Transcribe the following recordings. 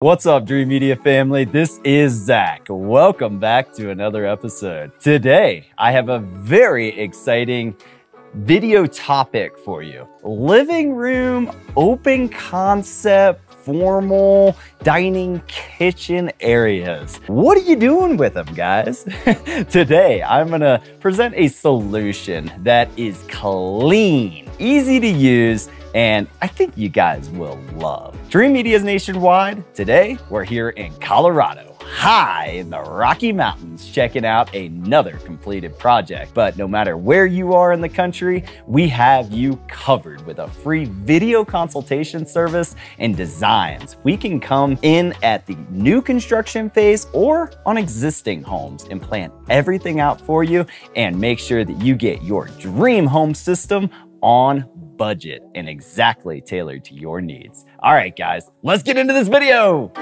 What's up, Dreamedia family? This is Zach. Welcome back to another episode. Today, I have a very exciting video topic for you. Living room, open concept, formal dining kitchen areas. What are you doing with them, guys? Today, I'm gonna present a solution that is clean, easy to use, and I think you guys will love. Dreamedia is nationwide. Today, we're here in Colorado, high in the Rocky Mountains, checking out another completed project. But no matter where you are in the country, we have you covered with a free video consultation service and designs. We can come in at the new construction phase or on existing homes and plan everything out for you and make sure that you get your dream home system on budget and exactly tailored to your needs. All right, guys, let's get into this video.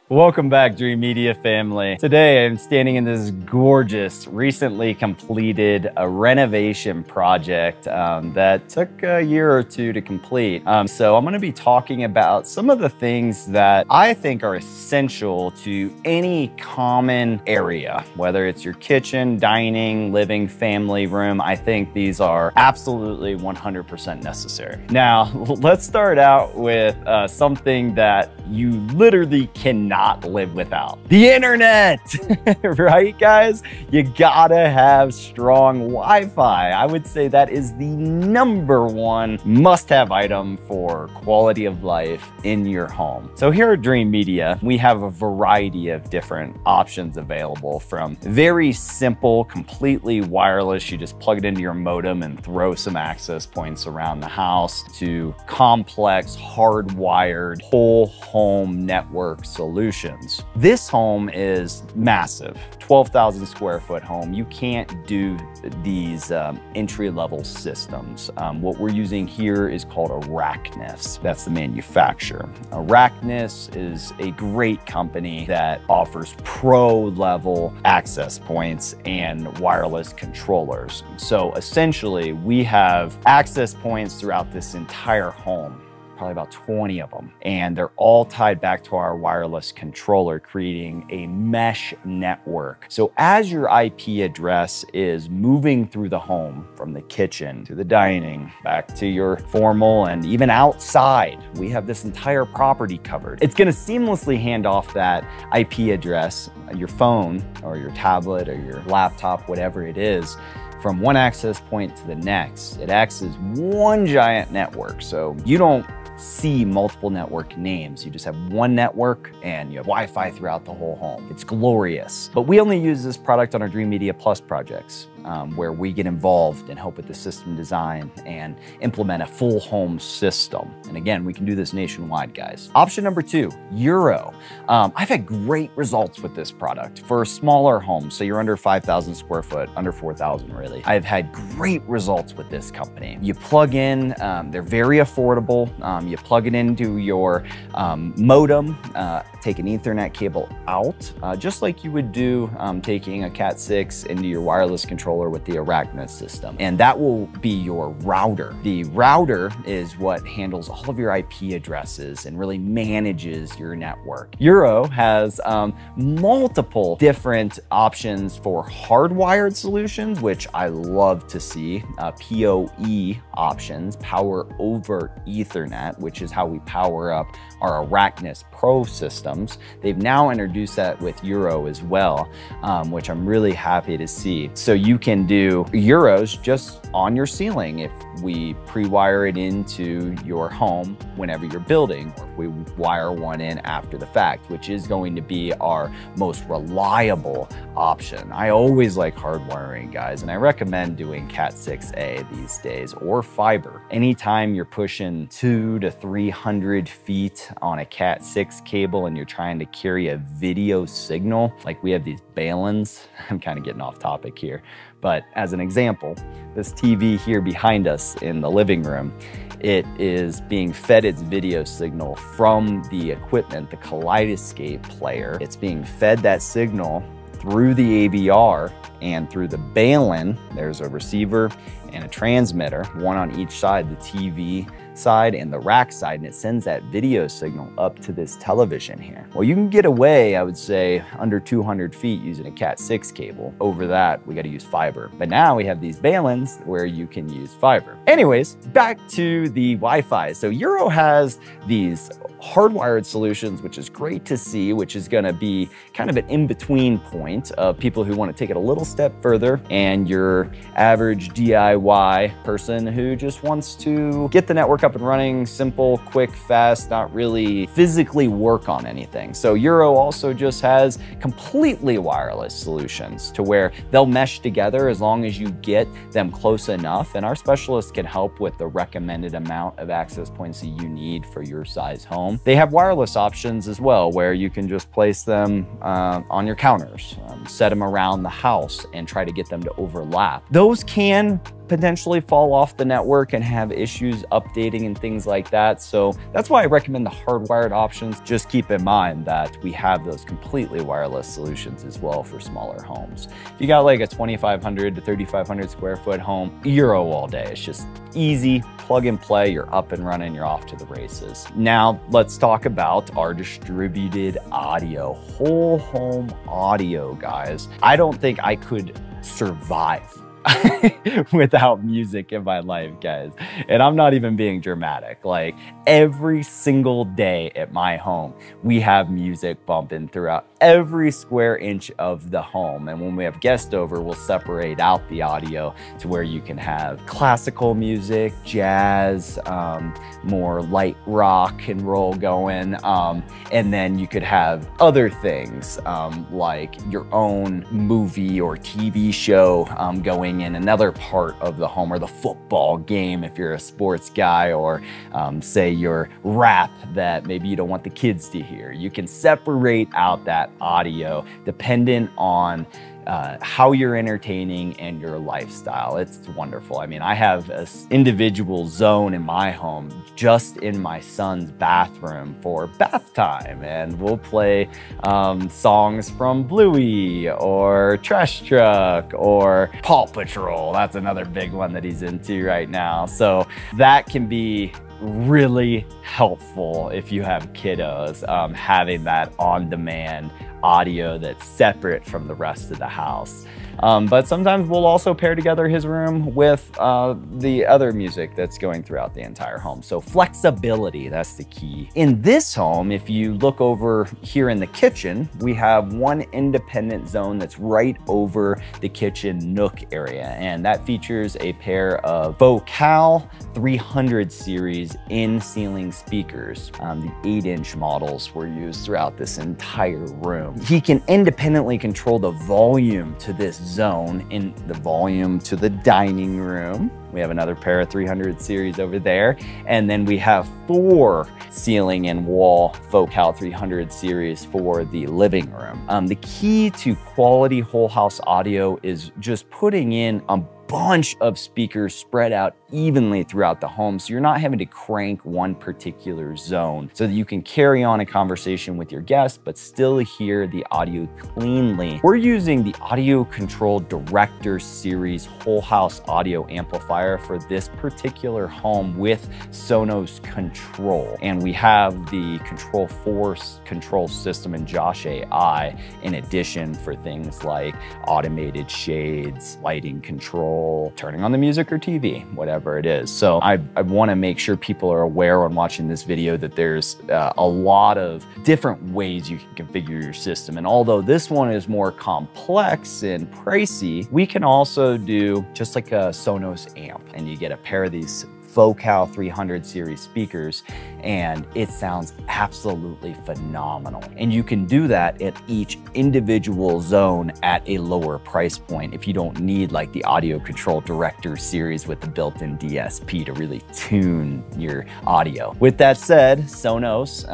Welcome back, Dreamedia family. Today, I'm standing in this gorgeous, recently completed renovation project that took a year or two to complete. So I'm gonna be talking about some of the things that I think are essential to any common area, whether it's your kitchen, dining, living, family room. I think these are absolutely 100% necessary. Now, let's start out with something that you literally cannot live without. The internet, right guys? You gotta have strong Wi-Fi. I would say that is the #1 must-have item for quality of life in your home. So here at Dreamedia, we have a variety of different options available, from very simple, completely wireless, you just plug it into your modem and throw some access points around the house, to complex, hardwired, whole home network solutions. This home is massive, 12,000 square foot home. You can't do these entry-level systems. What we're using here is called ARAKNIS. That's the manufacturer. ARAKNIS is a great company that offers pro-level access points and wireless controllers. So essentially, we have access points throughout this entire home, probably about 20 of them. And they're all tied back to our wireless controller, creating a mesh network. So as your IP address is moving through the home, from the kitchen to the dining, back to your formal and even outside, we have this entire property covered. It's gonna seamlessly hand off that IP address, your phone or your tablet or your laptop, whatever it is, from one access point to the next. It acts as one giant network. So you don't see multiple network names. You just have one network and you have Wi-Fi throughout the whole home. It's glorious. But we only use this product on our Dreamedia Plus projects, where we get involved and help with the system design and implement a full home system. And again, we can do this nationwide, guys. Option number 2, EERO. I've had great results with this product for smaller homes. So you're under 5,000 square foot, under 4,000 really. I've had great results with this company. You plug in, they're very affordable. You plug it into your modem, take an Ethernet cable out, just like you would do taking a Cat 6 into your wireless controller with the ARAKNIS system. And that will be your router. The router is what handles all of your IP addresses and really manages your network. EERO has multiple different options for hardwired solutions, which I love to see. PoE options, power over Ethernet, which is how we power up our ARAKNIS Pro systems. They've now introduced that with EERO as well, which I'm really happy to see. So you can do EEROs just on your ceiling if we pre-wire it into your home whenever you're building, or if we wire one in after the fact, which is going to be our most reliable option. I always like hardwiring, guys, and I recommend doing Cat 6A these days, or fiber. Anytime you're pushing 200 to 300 feet on a Cat 6 cable and you're trying to carry a video signal, like we have these balins, I'm kind of getting off topic here, But as an example, this TV here behind us in the living room, it is being fed its video signal from the equipment, the Kaleidoscape player. It's being fed that signal through the AVR and through the balun. There's a receiver and a transmitter, one on each side, the TV side and the rack side, and it sends that video signal up to this television here. Well, you can get away, I would say, under 200 feet using a Cat6 cable. Over that, we got to use fiber. But now we have these baluns where you can use fiber. Anyways, back to the Wi-Fi. So EERO has these hardwired solutions, which is great to see, which is going to be kind of an in-between point of people who want to take it a little step further and your average DIY person who just wants to get the network up and running, simple, quick, fast, not really physically work on anything. So EERO also just has completely wireless solutions to where they'll mesh together as long as you get them close enough, and our specialists can help with the recommended amount of access points that you need for your size home. They have wireless options as well, where you can just place them on your counters, set them around the house and try to get them to overlap. Those can potentially fall off the network and have issues updating and things like that. So that's why I recommend the hardwired options. Just keep in mind that we have those completely wireless solutions as well for smaller homes. If you got like a 2,500 to 3,500 square foot home, EERO all day. It's just easy, plug and play, you're up and running, you're off to the races. Now let's talk about our distributed audio, whole home audio, guys. I don't think I could survive without music in my life, guys. And I'm not even being dramatic. Like every single day at my home, we have music bumping throughout every square inch of the home. And when we have guests over, we'll separate out the audio to where you can have classical music, jazz, more light rock and roll going. And then you could have other things like your own movie or TV show going in another part of the home, or the football game if you're a sports guy, or say your rap that maybe you don't want the kids to hear. You can separate out that audio dependent on how you're entertaining and your lifestyle. It's wonderful. I mean, I have an individual zone in my home just in my son's bathroom for bath time, and we'll play songs from Bluey or Trash Truck or Paw Patrol. That's another big one that he's into right now. So that can be really helpful if you have kiddos, having that on-demand audio that's separate from the rest of the house. But sometimes we'll also pair together his room with the other music that's going throughout the entire home. So flexibility, that's the key. In this home, if you look over here in the kitchen, we have one independent zone that's right over the kitchen nook area. And that features a pair of Vocal 300 series in-ceiling speakers. The 8-inch models were used throughout this entire room. He can independently control the volume to this zone in the volume to the dining room. We have another pair of 300 series over there. And then we have 4 ceiling and wall Vocal 300 series for the living room. The key to quality whole house audio is just putting in a bunch of speakers spread out evenly throughout the home, so you're not having to crank one particular zone, so that you can carry on a conversation with your guests but still hear the audio cleanly. We're using the Audio Control Director Series whole house audio amplifier for this particular home with Sonos Control, and we have the Control Force control system in Josh AI in addition for things like automated shades, lighting control, turning on the music or TV, whatever it is. So I want to make sure people are aware when watching this video that there's a lot of different ways you can configure your system. And although this one is more complex and pricey, we can also do just like a Sonos amp, and you get a pair of these Focal 300 series speakers, and it sounds absolutely phenomenal. And you can do that at each individual zone at a lower price point if you don't need like the audio control Directors series with the built-in DSP to really tune your audio. With that said, Sonos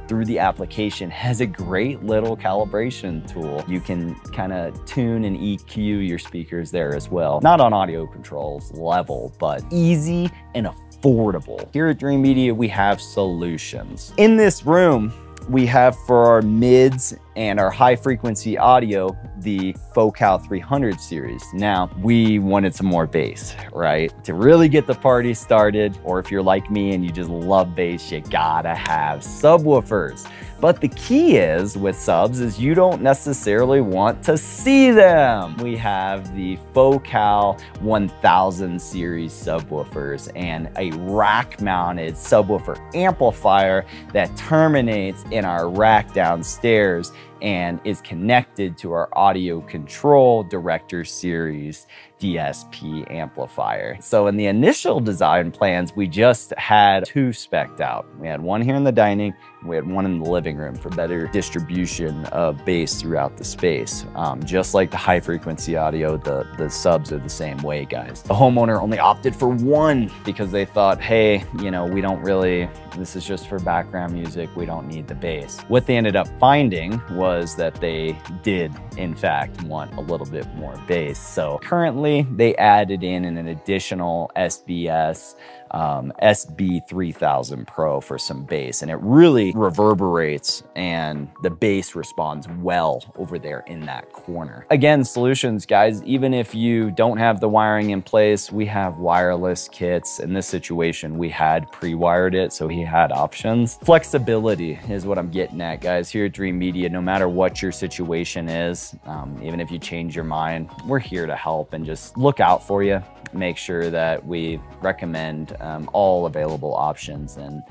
through the application has a great little calibration tool. You can kind of tune and EQ your speakers there as well. Not on audio controls level, but easy and affordable. Here at Dreamedia, we have solutions. In this room, we have for our mids and our high frequency audio, the Focal 300 series. Now, we wanted some more bass, right? To really get the party started, or if you're like me and you just love bass, you gotta have subwoofers. But the key is with subs is you don't necessarily want to see them. We have the Focal 1000 series subwoofers and a rack mounted subwoofer amplifier that terminates in our rack downstairs and is connected to our audio control Directors series DSP amplifier. So in the initial design plans, we just had two spec'd out. We had one here in the dining, we had one in the living room for better distribution of bass throughout the space. Just like the high frequency audio, the subs are the same way, guys. The homeowner only opted for one because they thought, hey, you know, we don't really, this is just for background music, we don't need the bass. What they ended up finding was that they did, in fact, want a little bit more bass. So currently, they added in an additional SBS SB3000 Pro for some bass, and it really reverberates and the bass responds well over there in that corner. Again, solutions, guys, even if you don't have the wiring in place, we have wireless kits. In this situation, we had pre-wired it, so he had options. Flexibility is what I'm getting at, guys. Here at Dreamedia, no matter what your situation is, even if you change your mind, we're here to help and just look out for you. Make sure that we recommend all available options and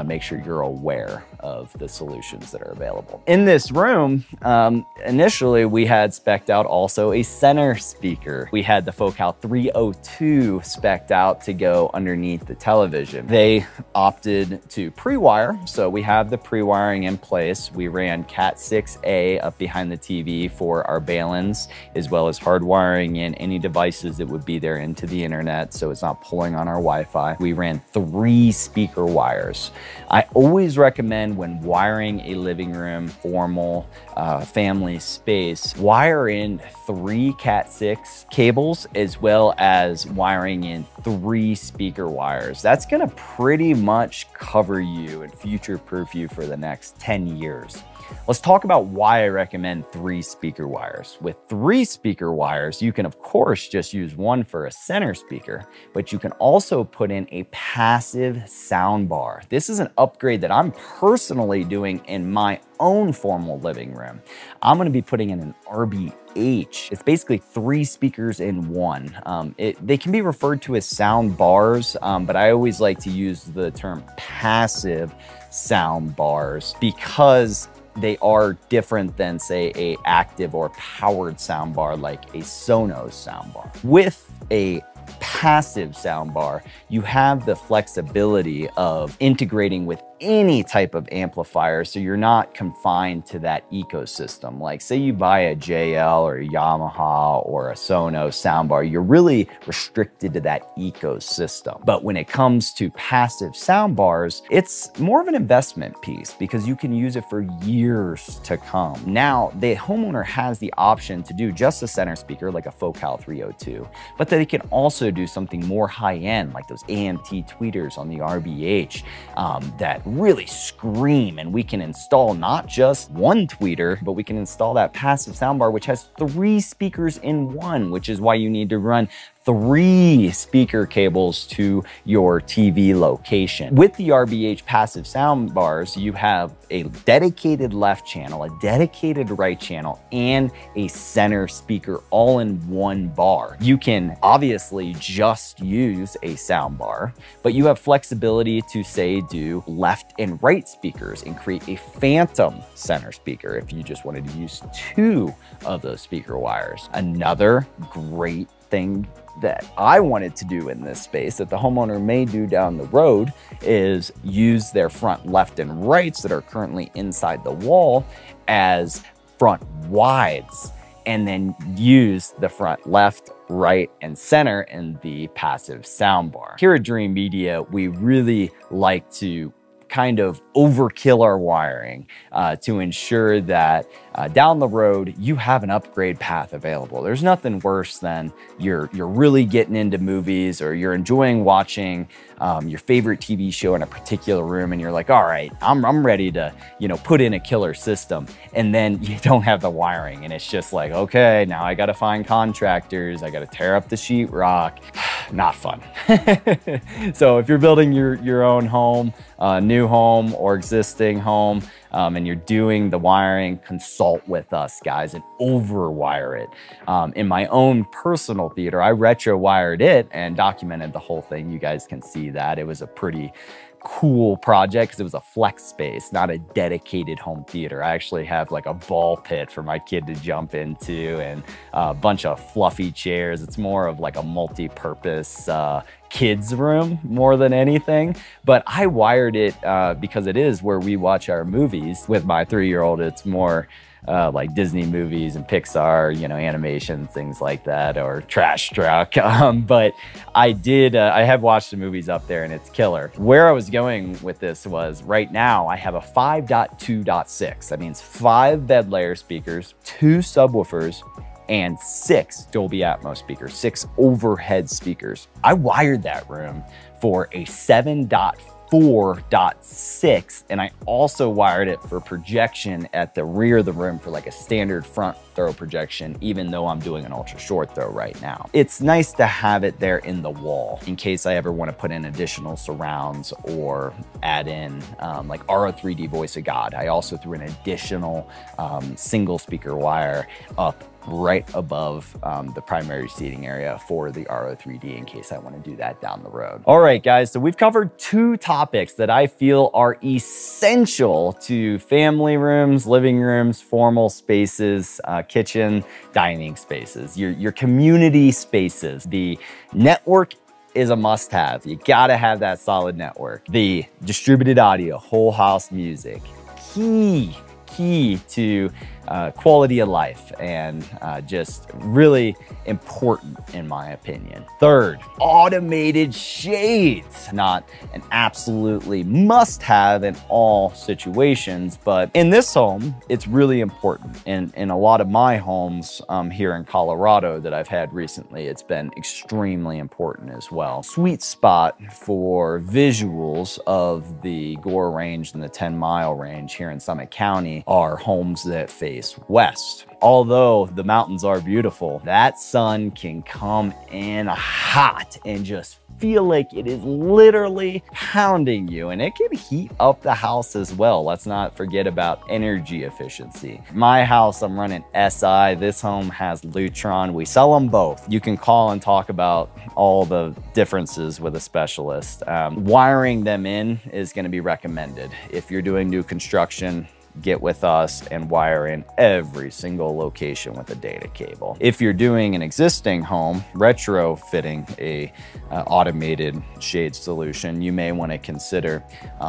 make sure you're aware of the solutions that are available. In this room, initially we had spec'd out also a center speaker. We had the Focal 302 spec'd out to go underneath the television. They opted to pre-wire, so we have the pre-wiring in place. We ran Cat 6A up behind the TV for our balance, as well as hardwiring in any devices that would be there into the internet, so it's not pulling on our Wi-Fi. We ran 3 speaker wires. I always recommend when wiring a living room, formal family space, wire in 3 Cat 6 cables as well as wiring in 3 speaker wires. That's gonna pretty much cover you and future-proof you for the next 10 years. Let's talk about why I recommend 3 speaker wires. With 3 speaker wires, you can of course just use one for a center speaker, but you can also put in a passive sound bar. This is an upgrade that I'm personally doing in my own formal living room. I'm gonna be putting in an RBH. It's basically 3 speakers in one. They can be referred to as sound bars, but I always like to use the term passive sound bars because they are different than, say, a active or powered soundbar like a Sonos soundbar. With a passive soundbar, you have the flexibility of integrating with any type of amplifier, so you're not confined to that ecosystem. Like say you buy a JL or a Yamaha or a Sonos soundbar, you're really restricted to that ecosystem. But when it comes to passive soundbars, it's more of an investment piece because you can use it for years to come. Now, the homeowner has the option to do just a center speaker like a Focal 302, but they can also do something more high-end like those AMT tweeters on the RBH that really scream, and we can install not just one tweeter, but we can install that passive soundbar which has 3 speakers in one, which is why you need to run 3 speaker cables to your TV location. With the RBH passive sound bars, you have a dedicated left channel, a dedicated right channel, and a center speaker all in one bar. You can obviously just use a sound bar, but you have flexibility to say do left and right speakers and create a phantom center speaker if you just wanted to use 2 of those speaker wires. Another great thing that I wanted to do in this space that the homeowner may do down the road is use their front left and rights that are currently inside the wall as front wides, and then use the front left, right, and center in the passive soundbar. Here at Dreamedia, we really like to kind of overkill our wiring to ensure that down the road you have an upgrade path available. There's nothing worse than you're really getting into movies, or you're enjoying watching your favorite TV show in a particular room, and you're like, all right, I'm ready to, you know, put in a killer system, and then you don't have the wiring, and it's just like, okay, now I gotta find contractors, I gotta tear up the sheetrock. Not fun. So if you're building your own home, new home or existing home, and you're doing the wiring, consult with us, guys, and overwire it. In my own personal theater, I retro wired it and documented the whole thing. You guys can see that. It was a pretty cool project because it was a flex space, not a dedicated home theater. I actually have like a ball pit for my kid to jump into, and a bunch of fluffy chairs. It's more of like a multi-purpose kids room more than anything. But I wired it because it is where we watch our movies. With my 3-year-old, it's more like Disney movies and Pixar, you know, animation, things like that, or Trash Truck. But I have watched the movies up there, and it's killer. Where I was going with this was, right now I have a 5.2.6. That means 5 bed layer speakers, 2 subwoofers, and 6 Dolby Atmos speakers, 6 overhead speakers. I wired that room for a 7.4.6, and I also wired it for projection at the rear of the room for like a standard front throw projection, even though I'm doing an ultra short throw right now. It's nice to have it there in the wall in case I ever want to put in additional surrounds or add in like RO3D Voice of God. I also threw an additional single speaker wire up right above the primary seating area for the RO3D in case I want to do that down the road. All right, guys, so we've covered 2 topics that I feel are essential to family rooms, living rooms, formal spaces, kitchen, dining spaces, your community spaces. The network is a must-have. You gotta have that solid network. The distributed audio, whole house music, key to quality of life, and just really important in my opinion. Third, automated shades. Not an absolutely must-have in all situations, but in this home, it's really important. In a lot of my homes here in Colorado that I've had recently, it's been extremely important as well. Sweet spot for visuals of the Gore range and the 10-mile range here in Summit County are homes that face west. Although the mountains are beautiful, that sun can come in hot and just feel like it is literally pounding you, and it can heat up the house as well. Let's not forget about energy efficiency. My house, I'm running SI. This home has Lutron. We sell them both. You can call and talk about all the differences with a specialist. Wiring them in is going to be recommended. If you're doing new construction, get with us and wire in every single location with a data cable. If you're doing an existing home, retrofitting a automated shade solution, you may want to consider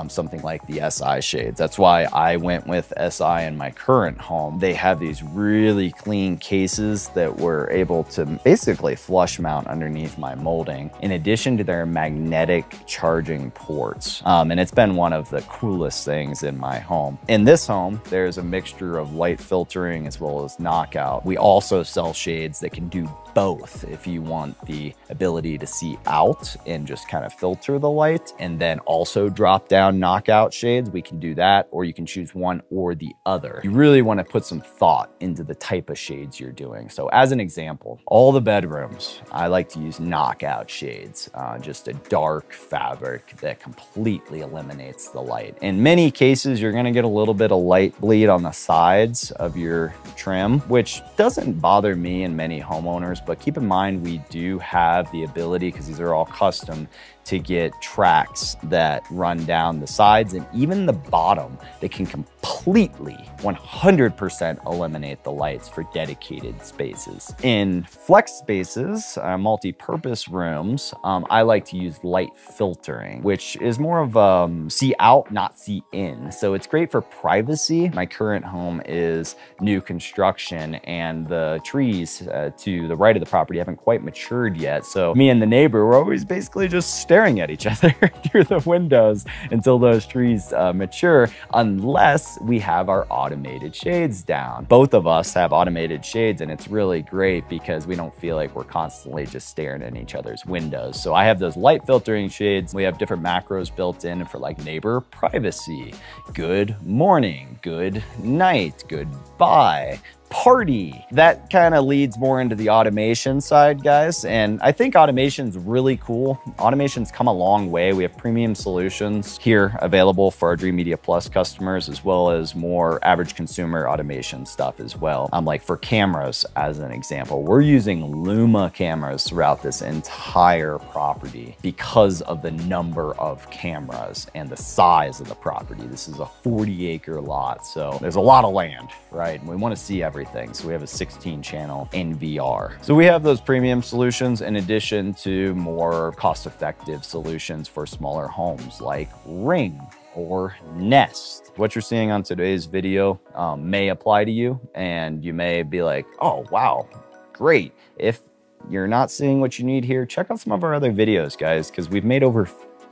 something like the SI shades. That's why I went with SI in my current home. They have these really clean cases that were able to basically flush mount underneath my molding, in addition to their magnetic charging ports. And it's been one of the coolest things in my home. In this home, there's a mixture of light filtering as well as knockout. We also sell shades that can do both. If you want the ability to see out and just kind of filter the light, and then also drop down knockout shades, we can do that, or you can choose one or the other. You really want to put some thought into the type of shades you're doing. So as an example, all the bedrooms, I like to use knockout shades, just a dark fabric that completely eliminates the light. In many cases, you're going to get a little bit of light bleed on the sides of your trim, which doesn't bother me and many homeowners, but keep in mind we do have the ability, because these are all custom, to get tracks that run down the sides and even the bottom that can completely 100% eliminate the lights for dedicated spaces. In flex spaces, multi-purpose rooms, I like to use light filtering, which is more of see out, not see in. So it's great for privacy. My current home is new construction and the trees to the right of the property haven't quite matured yet. So me and the neighbor were always basically just staring at each other through the windows until those trees mature, unless we have our automated shades down. Both of us have automated shades, and it's really great because we don't feel like we're constantly just staring at each other's windows. So I have those light filtering shades. We have different macros built in for like neighbor privacy, good morning, good night, goodbye, party. That kind of leads more into the automation side, guys. And I think automation's really cool. Automation's come a long way. We have premium solutions here available for our Dreamedia Plus customers, as well as more average consumer automation stuff as well. Like for cameras, as an example, we're using Luma cameras throughout this entire property because of the number of cameras and the size of the property. This is a 40-acre lot, so there's a lot of land, right? And we want to see everything. So we have a 16-channel NVR. So we have those premium solutions in addition to more cost-effective solutions for smaller homes like Ring or Nest. What you're seeing on today's video may apply to you, and you may be like, oh, wow, great. If you're not seeing what you need here, check out some of our other videos, guys, because we've made over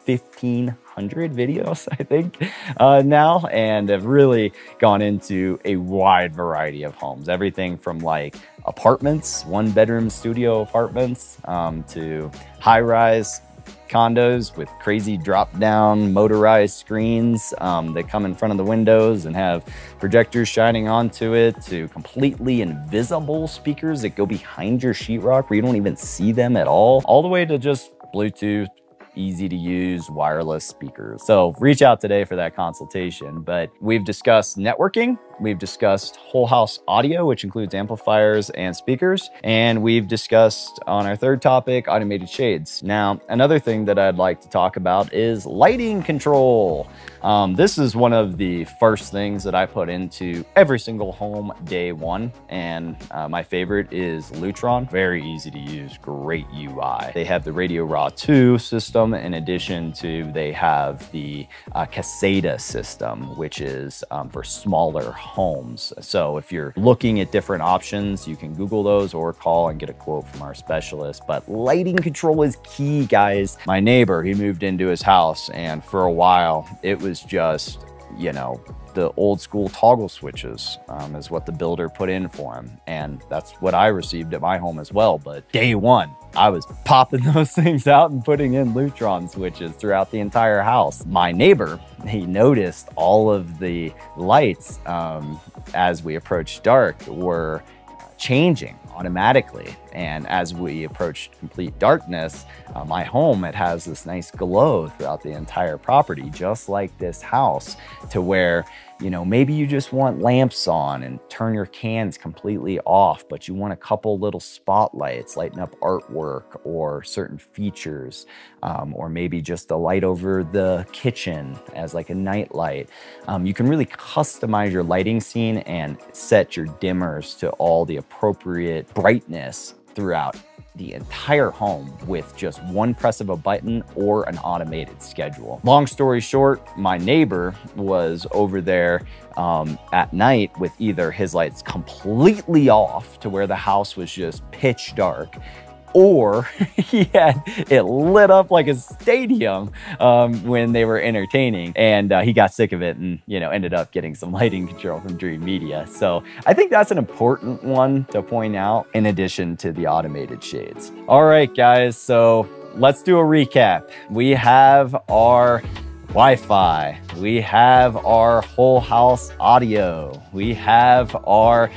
1,500 videos, I think, now, and have really gone into a wide variety of homes. Everything from like apartments, 1-bedroom studio apartments, to high-rise condos with crazy drop-down motorized screens that come in front of the windows and have projectors shining onto it, to completely invisible speakers that go behind your sheetrock where you don't even see them at all the way to just Bluetooth, easy to use wireless speakers. So reach out today for that consultation. But we've discussed networking, we've discussed whole house audio, which includes amplifiers and speakers, and we've discussed on our third topic, automated shades. Now, another thing that I'd like to talk about is lighting control. This is one of the first things that I put into every single home day one, and my favorite is Lutron. Very easy to use, great UI. They have the Radio Raw 2 system. In addition to, they have the Caseta system, which is for smaller homes. So if you're looking at different options, you can Google those or call and get a quote from our specialist. But lighting control is key, guys. My neighbor, he moved into his house, and for a while, it was just, you know, the old school toggle switches is what the builder put in for him. And that's what I received at my home as well. But day one, I was popping those things out and putting in Lutron switches throughout the entire house. My neighbor, he noticed all of the lights as we approached dark were changing automatically. And as we approached complete darkness, my home, it has this nice glow throughout the entire property, just like this house, to where, you know, maybe you just want lamps on and turn your cans completely off, but you want a couple little spotlights, lighting up artwork or certain features, or maybe just a light over the kitchen as like a night light. You can really customize your lighting scene and set your dimmers to all the appropriate brightness throughout the entire home with just one press of a button or an automated schedule. Long story short, my neighbor was over there at night with either his lights completely off to where the house was just pitch dark, or he had it lit up like a stadium when they were entertaining, and he got sick of it and, you know, ended up getting some lighting control from Dreamedia. So I think that's an important one to point out in addition to the automated shades. All right, guys, so let's do a recap. We have our Wi-Fi, we have our whole house audio, we have our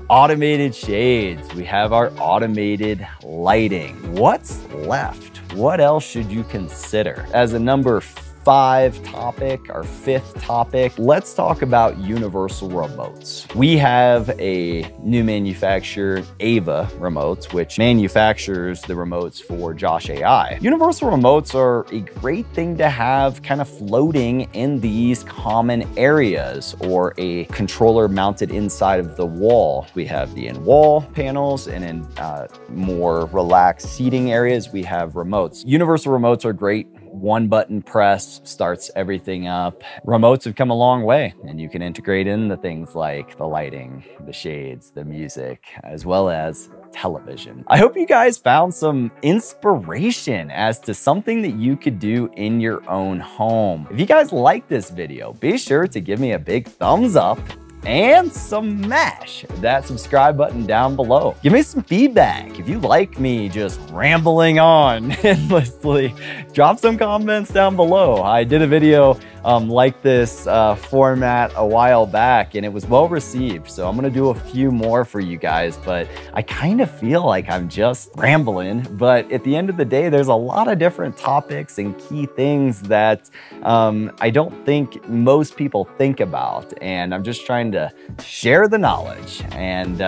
automated shades, we have our automated lighting. What's left? What else should you consider? As a number our fifth topic, let's talk about universal remotes. We have a new manufacturer, Ava Remotes, which manufactures the remotes for Josh AI. Universal remotes are a great thing to have kind of floating in these common areas, or a controller mounted inside of the wall. We have the in-wall panels, and in more relaxed seating areas, we have remotes. Universal remotes are great. One button press starts everything up. Remotes have come a long way, and you can integrate in the things like the lighting, the shades, the music, as well as television. I hope you guys found some inspiration as to something that you could do in your own home. If you guys like this video, be sure to give me a big thumbs up and smash that subscribe button down below. Give me some feedback. If you like me just rambling on endlessly, drop some comments down below. I did a video like this format a while back, and it was well received. So I'm gonna do a few more for you guys, but I kind of feel like I'm just rambling. But at the end of the day, there's a lot of different topics and key things that I don't think most people think about. And I'm just trying to share the knowledge and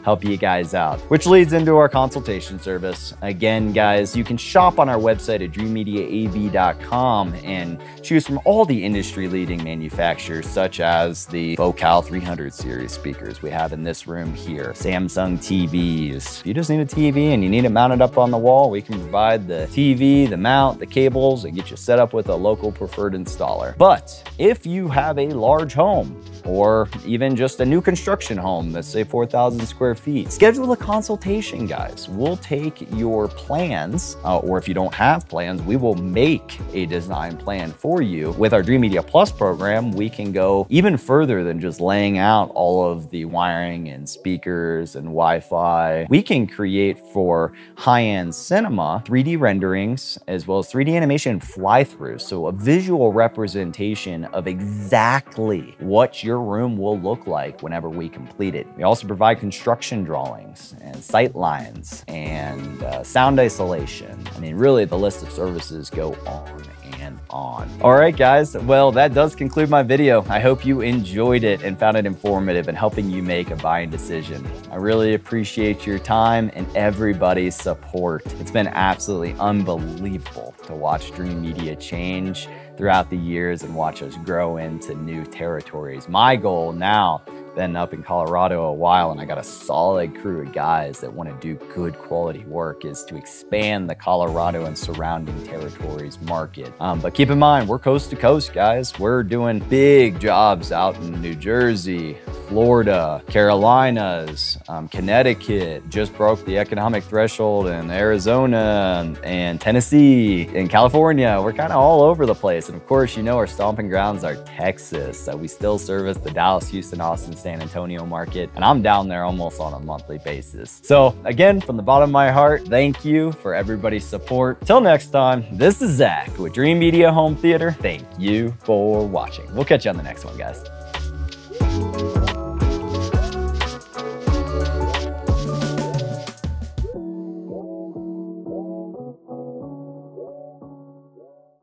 help you guys out, which leads into our consultation service. Again, guys, you can shop on our website at dreamediaav.com and choose from all the industry-leading manufacturers, such as the Vocal 300 series speakers we have in this room here, Samsung TVs. If you just need a TV and you need it mounted up on the wall, we can provide the TV, the mount, the cables, and get you set up with a local preferred installer. But if you have a large home, or even just a new construction home that's say 4,000 square feet, schedule a consultation, guys. We'll take your plans, or if you don't have plans, we will make a design plan for you. With our Dreamedia Plus program, we can go even further than just laying out all of the wiring and speakers and Wi-Fi. We can create for high-end cinema 3D renderings, as well as 3D animation fly-through, so a visual representation of exactly what your room will look like whenever we complete it. We also provide construction drawings and sight lines and sound isolation. I mean, really, the list of services go on and on. All right, guys. Well, that does conclude my video. I hope you enjoyed it and found it informative and helping you make a buying decision. I really appreciate your time and everybody's support. It's been absolutely unbelievable to watch Dreamedia change throughout the years and watch us grow into new territories. My goal now, been up in Colorado a while, and I got a solid crew of guys that want to do good quality work, is to expand the Colorado and surrounding territories market. But keep in mind, we're coast to coast, guys. We're doing big jobs out in New Jersey, Florida, Carolinas, Connecticut, just broke the economic threshold in Arizona and Tennessee and California. We're kind of all over the place. And of course, you know, our stomping grounds are Texas. We still service the Dallas, Houston, Austin, San Antonio market, and I'm down there almost on a monthly basis. So again, from the bottom of my heart, thank you for everybody's support. Till next time, this is Zach with Dreamedia Home Theater. Thank you for watching. We'll catch you on the next one, guys.